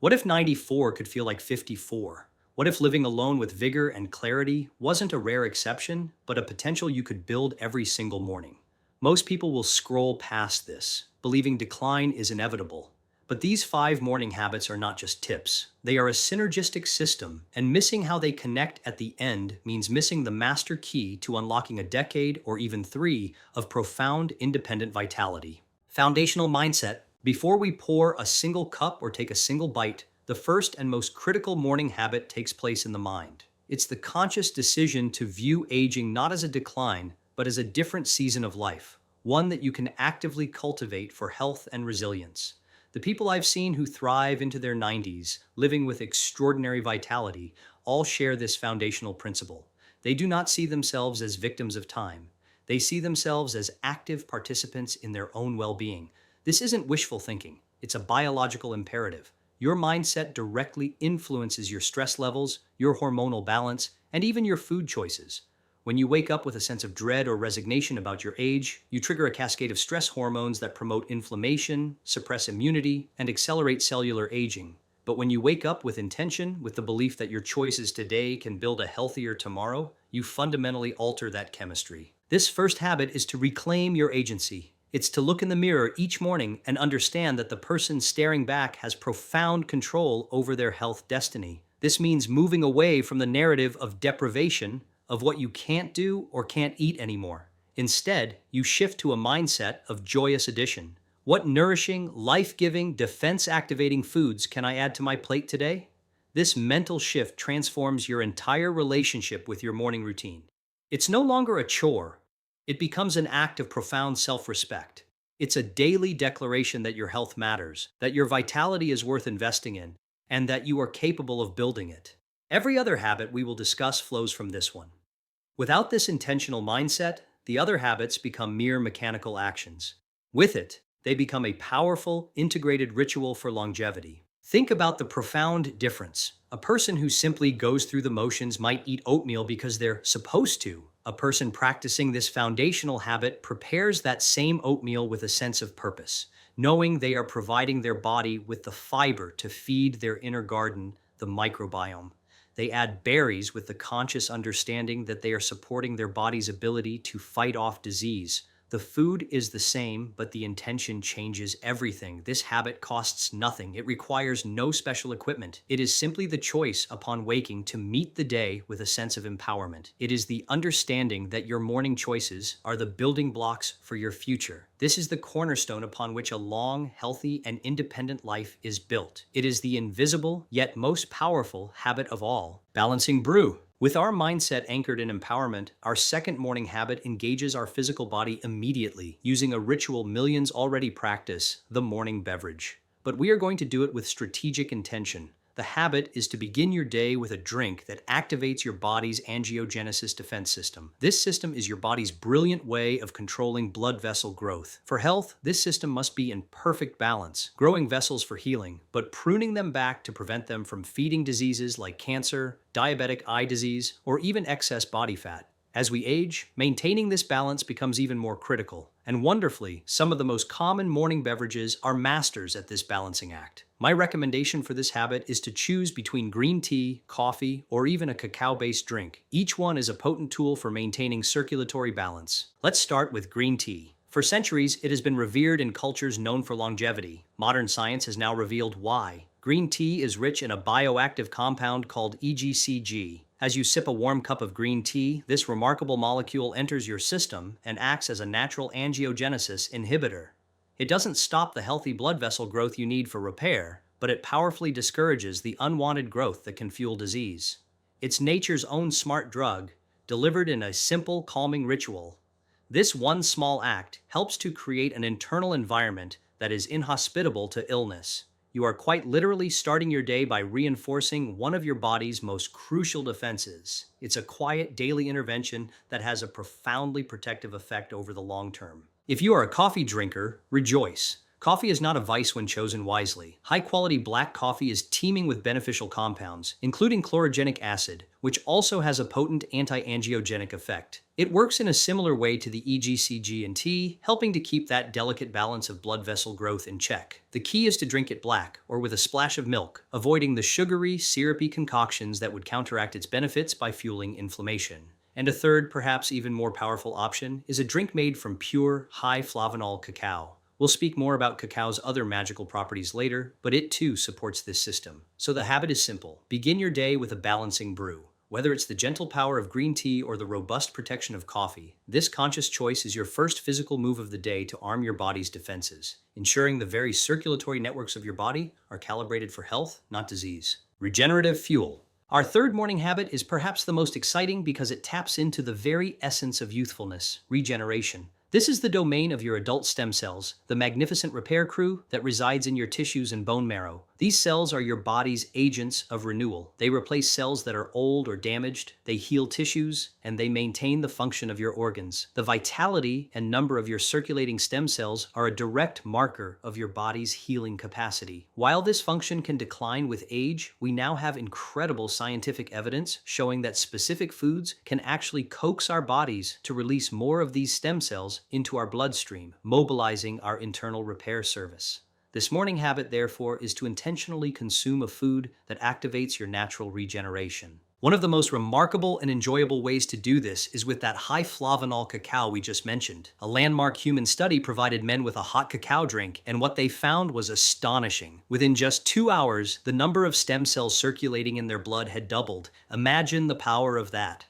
What if 94 could feel like 54? What if living alone with vigor and clarity wasn't a rare exception, but a potential you could build every single morning? Most people will scroll past this, believing decline is inevitable. But these 5 morning habits are not just tips. They are a synergistic system, and missing how they connect at the end means missing the master key to unlocking a decade or even 3 of profound independent vitality. Foundational mindset. Before we pour a single cup or take a single bite, the first and most critical morning habit takes place in the mind. It's the conscious decision to view aging not as a decline, but as a different season of life, one that you can actively cultivate for health and resilience. The people I've seen who thrive into their 90s, living with extraordinary vitality, all share this foundational principle. They do not see themselves as victims of time. They see themselves as active participants in their own well-being. This isn't wishful thinking. It's a biological imperative. Your mindset directly influences your stress levels, your hormonal balance, and even your food choices. When you wake up with a sense of dread or resignation about your age, you trigger a cascade of stress hormones that promote inflammation, suppress immunity, and accelerate cellular aging. But when you wake up with intention, with the belief that your choices today can build a healthier tomorrow, you fundamentally alter that chemistry. This first habit is to reclaim your agency. It's to look in the mirror each morning and understand that the person staring back has profound control over their health destiny. This means moving away from the narrative of deprivation, of what you can't do or can't eat anymore. Instead, you shift to a mindset of joyous addition. What nourishing, life-giving, defense-activating foods can I add to my plate today? This mental shift transforms your entire relationship with your morning routine. It's no longer a chore. It becomes an act of profound self-respect. It's a daily declaration that your health matters, that your vitality is worth investing in, and that you are capable of building it. Every other habit we will discuss flows from this one. Without this intentional mindset, the other habits become mere mechanical actions. With it, they become a powerful, integrated ritual for longevity. Think about the profound difference. A person who simply goes through the motions might eat oatmeal because they're supposed to. A person practicing this foundational habit prepares that same oatmeal with a sense of purpose, knowing they are providing their body with the fiber to feed their inner garden, the microbiome. They add berries with the conscious understanding that they are supporting their body's ability to fight off disease. The food is the same, but the intention changes everything. This habit costs nothing. It requires no special equipment. It is simply the choice upon waking to meet the day with a sense of empowerment. It is the understanding that your morning choices are the building blocks for your future. This is the cornerstone upon which a long, healthy, and independent life is built. It is the invisible, yet most powerful habit of all, balancing brew. With our mindset anchored in empowerment, our second morning habit engages our physical body immediately, using a ritual millions already practice, the morning beverage. But we are going to do it with strategic intention. The habit is to begin your day with a drink that activates your body's angiogenesis defense system. This system is your body's brilliant way of controlling blood vessel growth. For health, this system must be in perfect balance, growing vessels for healing, but pruning them back to prevent them from feeding diseases like cancer, diabetic eye disease, or even excess body fat. As we age, maintaining this balance becomes even more critical. And wonderfully, some of the most common morning beverages are masters at this balancing act. My recommendation for this habit is to choose between green tea, coffee, or even a cacao-based drink. Each one is a potent tool for maintaining circulatory balance. Let's start with green tea. For centuries, it has been revered in cultures known for longevity. Modern science has now revealed why. Green tea is rich in a bioactive compound called EGCG. As you sip a warm cup of green tea, this remarkable molecule enters your system and acts as a natural angiogenesis inhibitor. It doesn't stop the healthy blood vessel growth you need for repair, but it powerfully discourages the unwanted growth that can fuel disease. It's nature's own smart drug, delivered in a simple, calming ritual. This one small act helps to create an internal environment that is inhospitable to illness. You are quite literally starting your day by reinforcing one of your body's most crucial defenses. It's a quiet daily intervention that has a profoundly protective effect over the long term. If you are a coffee drinker, rejoice. Coffee is not a vice when chosen wisely. High-quality black coffee is teeming with beneficial compounds, including chlorogenic acid, which also has a potent anti-angiogenic effect. It works in a similar way to the EGCG&T, helping to keep that delicate balance of blood vessel growth in check. The key is to drink it black, or with a splash of milk, avoiding the sugary, syrupy concoctions that would counteract its benefits by fueling inflammation. And a third, perhaps even more powerful option, is a drink made from pure, high flavanol cacao. We'll speak more about cacao's other magical properties later, but it too supports this system. So the habit is simple. Begin your day with a balancing brew. Whether it's the gentle power of green tea or the robust protection of coffee, this conscious choice is your first physical move of the day to arm your body's defenses, ensuring the very circulatory networks of your body are calibrated for health, not disease. Regenerative fuel. Our third morning habit is perhaps the most exciting because it taps into the very essence of youthfulness, regeneration. This is the domain of your adult stem cells, the magnificent repair crew that resides in your tissues and bone marrow. These cells are your body's agents of renewal. They replace cells that are old or damaged, they heal tissues, and they maintain the function of your organs. The vitality and number of your circulating stem cells are a direct marker of your body's healing capacity. While this function can decline with age, we now have incredible scientific evidence showing that specific foods can actually coax our bodies to release more of these stem cells into our bloodstream, mobilizing our internal repair service. This morning habit, therefore, is to intentionally consume a food that activates your natural regeneration. One of the most remarkable and enjoyable ways to do this is with that high flavanol cacao we just mentioned. A landmark human study provided men with a hot cacao drink, and what they found was astonishing. Within just 2 hours, the number of stem cells circulating in their blood had doubled. Imagine the power of that.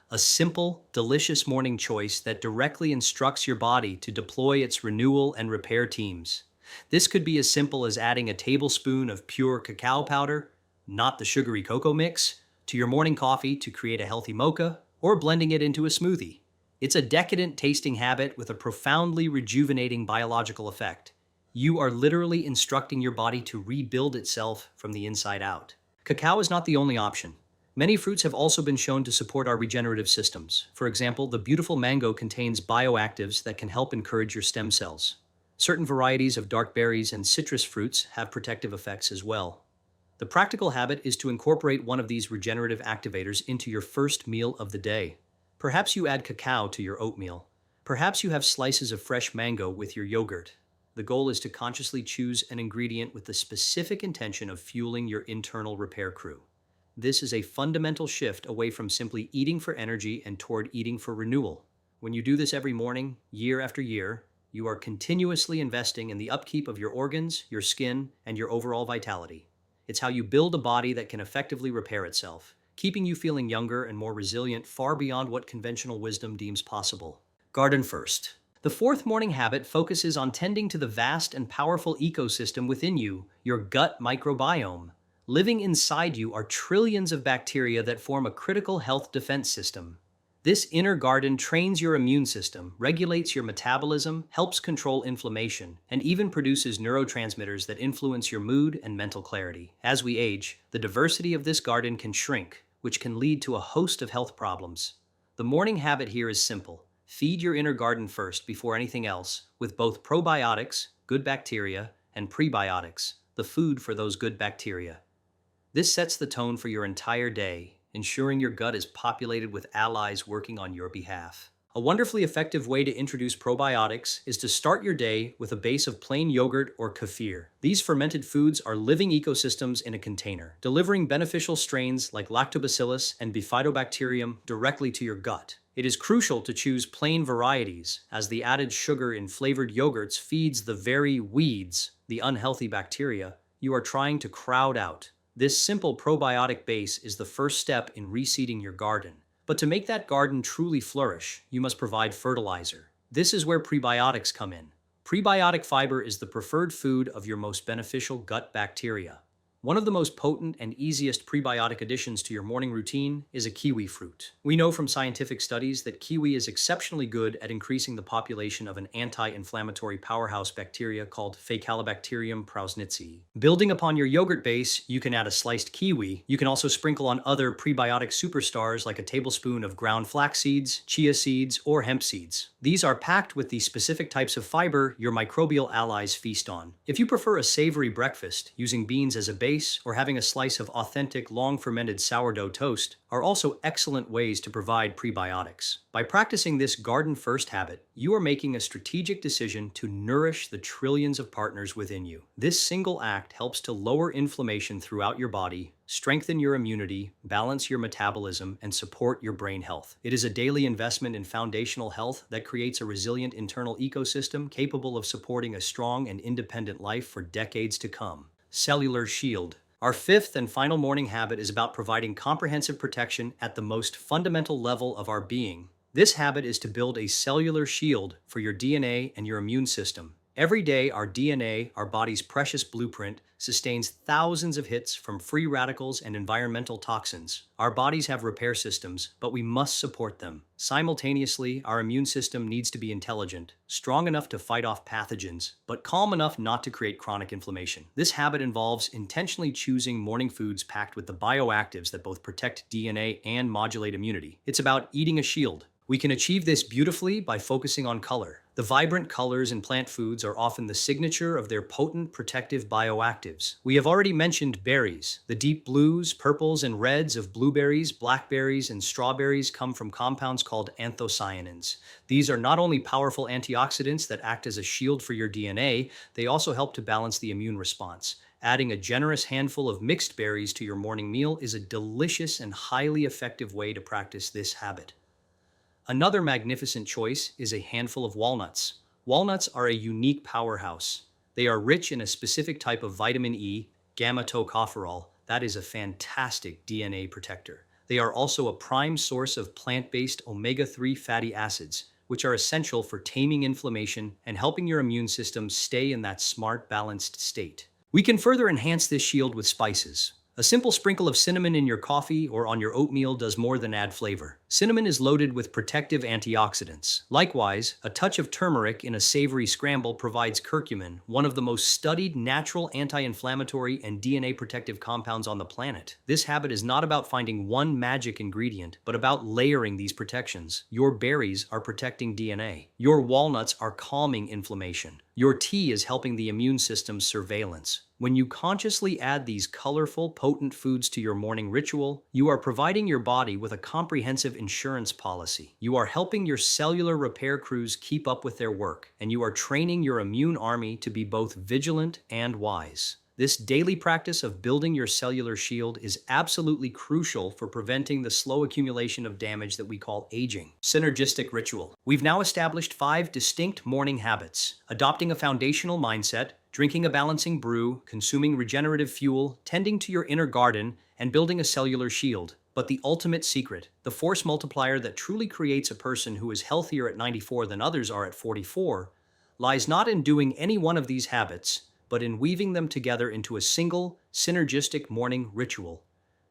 A simple, delicious morning choice that directly instructs your body to deploy its renewal and repair teams. This could be as simple as adding a tablespoon of pure cacao powder, not the sugary cocoa mix, to your morning coffee to create a healthy mocha, or blending it into a smoothie. It's a decadent tasting habit with a profoundly rejuvenating biological effect. You are literally instructing your body to rebuild itself from the inside out. Cacao is not the only option. Many fruits have also been shown to support our regenerative systems. For example, the beautiful mango contains bioactives that can help encourage your stem cells. Certain varieties of dark berries and citrus fruits have protective effects as well. The practical habit is to incorporate one of these regenerative activators into your first meal of the day. Perhaps you add cacao to your oatmeal. Perhaps you have slices of fresh mango with your yogurt. The goal is to consciously choose an ingredient with the specific intention of fueling your internal repair crew. This is a fundamental shift away from simply eating for energy and toward eating for renewal. When you do this every morning, year after year, you are continuously investing in the upkeep of your organs, your skin, and your overall vitality. It's how you build a body that can effectively repair itself, keeping you feeling younger and more resilient far beyond what conventional wisdom deems possible. Garden first. The fourth morning habit focuses on tending to the vast and powerful ecosystem within you, your gut microbiome. Living inside you are trillions of bacteria that form a critical health defense system. This inner garden trains your immune system, regulates your metabolism, helps control inflammation, and even produces neurotransmitters that influence your mood and mental clarity. As we age, the diversity of this garden can shrink, which can lead to a host of health problems. The morning habit here is simple. Feed your inner garden first before anything else, with both probiotics, good bacteria, and prebiotics, the food for those good bacteria. This sets the tone for your entire day, ensuring your gut is populated with allies working on your behalf. A wonderfully effective way to introduce probiotics is to start your day with a base of plain yogurt or kefir. These fermented foods are living ecosystems in a container, delivering beneficial strains like lactobacillus and bifidobacterium directly to your gut. It is crucial to choose plain varieties, as the added sugar in flavored yogurts feeds the very weeds, the unhealthy bacteria, you are trying to crowd out. This simple probiotic base is the first step in reseeding your garden. But to make that garden truly flourish, you must provide fertilizer. This is where prebiotics come in. Prebiotic fiber is the preferred food of your most beneficial gut bacteria. One of the most potent and easiest prebiotic additions to your morning routine is a kiwi fruit. We know from scientific studies that kiwi is exceptionally good at increasing the population of an anti-inflammatory powerhouse bacteria called Faecalibacterium prausnitzii. Building upon your yogurt base, you can add a sliced kiwi. You can also sprinkle on other prebiotic superstars like a tablespoon of ground flax seeds, chia seeds, or hemp seeds. These are packed with the specific types of fiber your microbial allies feast on. If you prefer a savory breakfast, using beans as a base or having a slice of authentic long-fermented sourdough toast are also excellent ways to provide prebiotics. By practicing this garden-first habit, you are making a strategic decision to nourish the trillions of partners within you. This single act helps to lower inflammation throughout your body, strengthen your immunity, balance your metabolism, and support your brain health. It is a daily investment in foundational health that creates a resilient internal ecosystem capable of supporting a strong and independent life for decades to come. Cellular shield. Our fifth and final morning habit is about providing comprehensive protection at the most fundamental level of our being. This habit is to build a cellular shield for your DNA and your immune system. Every day, our DNA, our body's precious blueprint, sustains thousands of hits from free radicals and environmental toxins. Our bodies have repair systems, but we must support them. Simultaneously, our immune system needs to be intelligent, strong enough to fight off pathogens, but calm enough not to create chronic inflammation. This habit involves intentionally choosing morning foods packed with the bioactives that both protect DNA and modulate immunity. It's about eating a shield. We can achieve this beautifully by focusing on color. The vibrant colors in plant foods are often the signature of their potent protective bioactives. We have already mentioned berries. The deep blues, purples, and reds of blueberries, blackberries, and strawberries come from compounds called anthocyanins. These are not only powerful antioxidants that act as a shield for your DNA, they also help to balance the immune response. Adding a generous handful of mixed berries to your morning meal is a delicious and highly effective way to practice this habit. Another magnificent choice is a handful of walnuts. Walnuts are a unique powerhouse. They are rich in a specific type of vitamin E, gamma-tocopherol, that is a fantastic DNA protector. They are also a prime source of plant-based omega-3 fatty acids, which are essential for taming inflammation and helping your immune system stay in that smart, balanced state. We can further enhance this shield with spices. A simple sprinkle of cinnamon in your coffee or on your oatmeal does more than add flavor. Cinnamon is loaded with protective antioxidants. Likewise, a touch of turmeric in a savory scramble provides curcumin, one of the most studied natural anti-inflammatory and DNA protective compounds on the planet. This habit is not about finding one magic ingredient, but about layering these protections. Your berries are protecting DNA. Your walnuts are calming inflammation. Your tea is helping the immune system's surveillance. When you consciously add these colorful, potent foods to your morning ritual, you are providing your body with a comprehensive insurance policy. You are helping your cellular repair crews keep up with their work, and you are training your immune army to be both vigilant and wise. This daily practice of building your cellular shield is absolutely crucial for preventing the slow accumulation of damage that we call aging. Synergistic ritual. We've now established 5 distinct morning habits: adopting a foundational mindset, drinking a balancing brew, consuming regenerative fuel, tending to your inner garden, and building a cellular shield. But the ultimate secret, the force multiplier that truly creates a person who is healthier at 94 than others are at 44, lies not in doing any one of these habits, but in weaving them together into a single, synergistic morning ritual.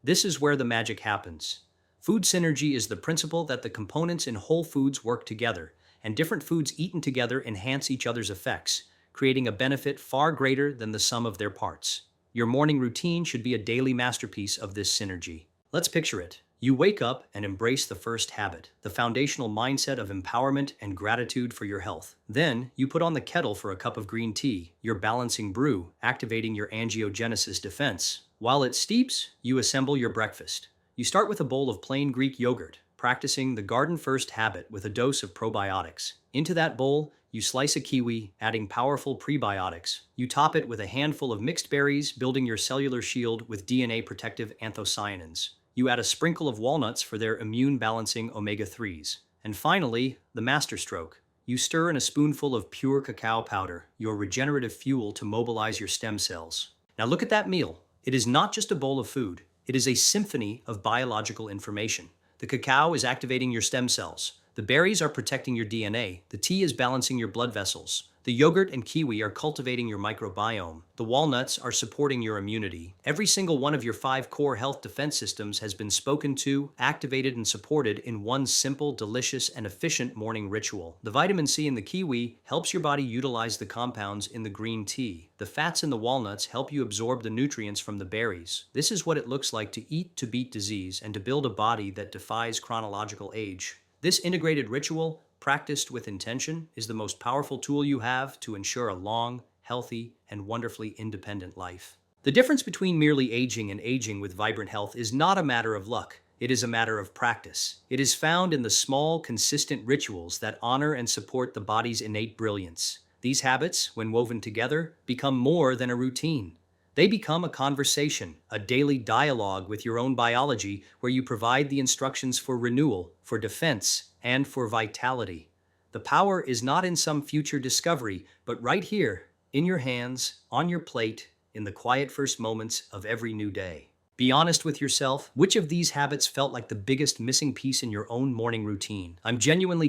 This is where the magic happens. Food synergy is the principle that the components in whole foods work together, and different foods eaten together enhance each other's effects, creating a benefit far greater than the sum of their parts. Your morning routine should be a daily masterpiece of this synergy. Let's picture it. You wake up and embrace the first habit, the foundational mindset of empowerment and gratitude for your health. Then, you put on the kettle for a cup of green tea, your balancing brew, activating your angiogenesis defense. While it steeps, you assemble your breakfast. You start with a bowl of plain Greek yogurt, practicing the garden-first habit with a dose of probiotics. Into that bowl, you slice a kiwi, adding powerful prebiotics. You top it with a handful of mixed berries, building your cellular shield with DNA-protective anthocyanins. You add a sprinkle of walnuts for their immune-balancing omega-3s. And finally, the masterstroke. You stir in a spoonful of pure cacao powder, your regenerative fuel to mobilize your stem cells. Now look at that meal. It is not just a bowl of food. It is a symphony of biological information. The cacao is activating your stem cells. The berries are protecting your DNA. The tea is balancing your blood vessels. The yogurt and kiwi are cultivating your microbiome. The walnuts are supporting your immunity. Every single one of your 5 core health defense systems has been spoken to, activated, and supported in one simple, delicious, and efficient morning ritual. The vitamin C in the kiwi helps your body utilize the compounds in the green tea. The fats in the walnuts help you absorb the nutrients from the berries. This is what it looks like to eat to beat disease and to build a body that defies chronological age. This integrated ritual, practiced with intention, is the most powerful tool you have to ensure a long, healthy, and wonderfully independent life. The difference between merely aging and aging with vibrant health is not a matter of luck. It is a matter of practice. It is found in the small, consistent rituals that honor and support the body's innate brilliance. These habits, when woven together, become more than a routine. They become a conversation, a daily dialogue with your own biology where you provide the instructions for renewal, for defense, and for vitality. The power is not in some future discovery, but right here, in your hands, on your plate, in the quiet first moments of every new day. Be honest with yourself. Which of these habits felt like the biggest missing piece in your own morning routine? I'm genuinely